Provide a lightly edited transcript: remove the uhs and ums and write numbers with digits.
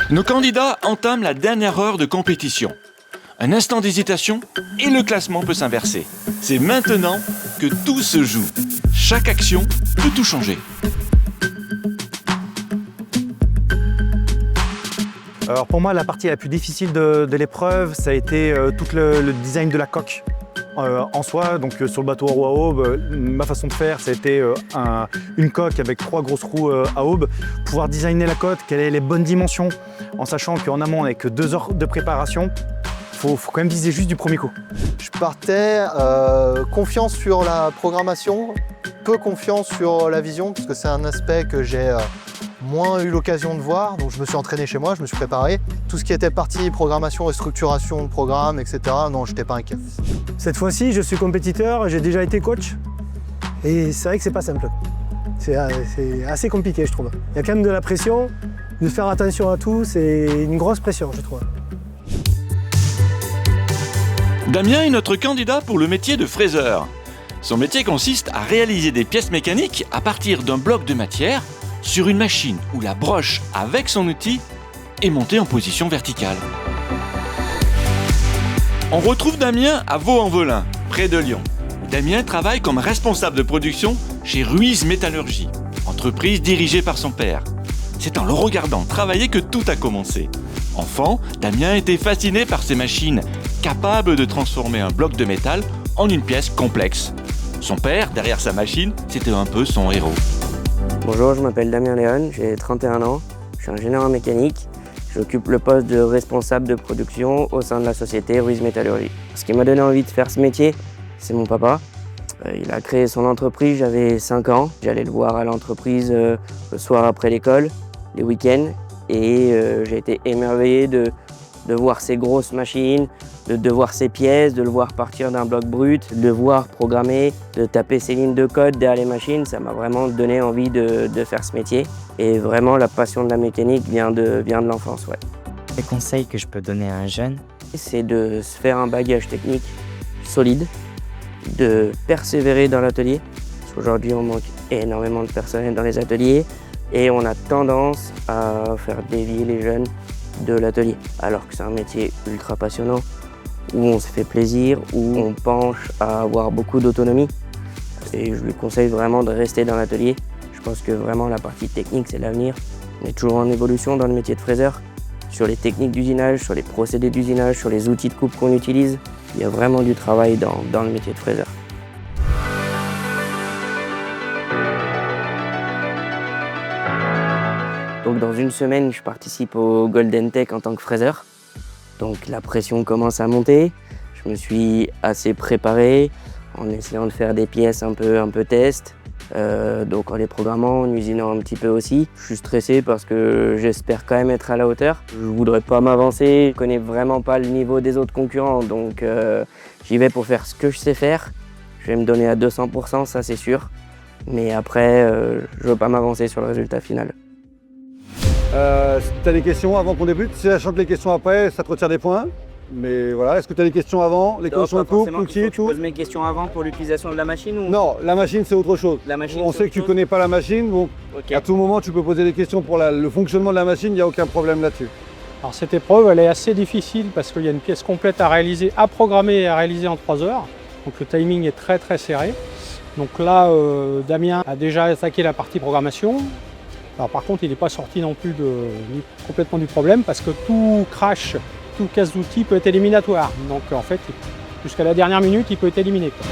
Nos candidats entament la dernière heure de compétition. Un instant d'hésitation et le classement peut s'inverser. C'est maintenant que tout se joue. Chaque action peut tout changer. Alors pour moi, la partie la plus difficile de l'épreuve, ça a été tout le design de la coque en soi. Donc sur le bateau à roues à aube, ma façon de faire, ça a été une coque avec 3 grosses roues à aube. Pouvoir designer la coque, quelles sont les bonnes dimensions, en sachant qu'en amont, on n'a que 2 heures de préparation. Faut quand même viser juste du premier coup. Je partais confiance sur la programmation, peu confiance sur la vision, parce que c'est un aspect que j'ai moins eu l'occasion de voir. Donc je me suis entraîné chez moi, je me suis préparé. Tout ce qui était partie programmation et structuration de programme, etc., non, je n'étais pas inquiet. Cette fois-ci, je suis compétiteur, j'ai déjà été coach. Et c'est vrai que c'est pas simple. C'est assez compliqué, je trouve. Il y a quand même de la pression, de faire attention à tout, c'est une grosse pression, je trouve. Damien est notre candidat pour le métier de fraiseur. Son métier consiste à réaliser des pièces mécaniques à partir d'un bloc de matière sur une machine où la broche avec son outil est montée en position verticale. On retrouve Damien à Vaux-en-Velin, près de Lyon. Damien travaille comme responsable de production chez Ruiz Métallurgie, entreprise dirigée par son père. C'est en le regardant travailler que tout a commencé. Enfant, Damien était fasciné par ces machines capables de transformer un bloc de métal en une pièce complexe. Son père, derrière sa machine, c'était un peu son héros. Bonjour, je m'appelle Damien Léon, j'ai 31 ans, je suis ingénieur en mécanique. J'occupe le poste de responsable de production au sein de la société Ruiz Métallurgie. Ce qui m'a donné envie de faire ce métier, c'est mon papa. Il a créé son entreprise, j'avais 5 ans. J'allais le voir à l'entreprise le soir après l'école, les week-ends. Et j'ai été émerveillé de voir ces grosses machines, de voir ces pièces, de le voir partir d'un bloc brut, de voir programmer, de taper ses lignes de code derrière les machines. Ça m'a vraiment donné envie de faire ce métier. Et vraiment, la passion de la mécanique vient de l'enfance. Ouais. Les conseils que je peux donner à un jeune, c'est de se faire un bagage technique solide, de persévérer dans l'atelier. Parce qu'aujourd'hui, on manque énormément de personnel dans les ateliers. Et on a tendance à faire dévier les jeunes de l'atelier, alors que c'est un métier ultra passionnant, où on se fait plaisir, où on penche à avoir beaucoup d'autonomie. Et je lui conseille vraiment de rester dans l'atelier. Je pense que vraiment la partie technique, c'est l'avenir. On est toujours en évolution dans le métier de fraiseur, sur les techniques d'usinage, sur les procédés d'usinage, sur les outils de coupe qu'on utilise. Il y a vraiment du travail dans le métier de fraiseur. Donc dans une semaine, je participe au Golden Tech en tant que fraiseur. Donc la pression commence à monter. Je me suis assez préparé en essayant de faire des pièces un peu test. Donc en les programmant, en usinant un petit peu aussi. Je suis stressé parce que j'espère quand même être à la hauteur. Je ne voudrais pas m'avancer. Je ne connais vraiment pas le niveau des autres concurrents. Donc j'y vais pour faire ce que je sais faire. Je vais me donner à 200%, ça c'est sûr. Mais après, je ne veux pas m'avancer sur le résultat final. Si tu as des questions avant qu'on débute, si tu chantes les questions après, ça te retire des points. Mais voilà, est-ce que tu as des questions avant? Les questions de coupe, l'outil, tout? Je pose mes questions avant pour l'utilisation de la machine ou... Non, la machine c'est autre chose. La machine, on sait que tu connais pas la machine, donc okay. À tout moment tu peux poser des questions pour le fonctionnement de la machine, il n'y a aucun problème là-dessus. Alors cette épreuve elle est assez difficile parce qu'il y a une pièce complète à réaliser, à programmer et à réaliser en 3 heures. Donc le timing est très serré. Donc là, Damien a déjà attaqué la partie programmation. Alors par contre, il n'est pas sorti non plus complètement du problème parce que tout crash, tout casse d'outils peut être éliminatoire. Donc en fait, jusqu'à la dernière minute, il peut être éliminé, quoi.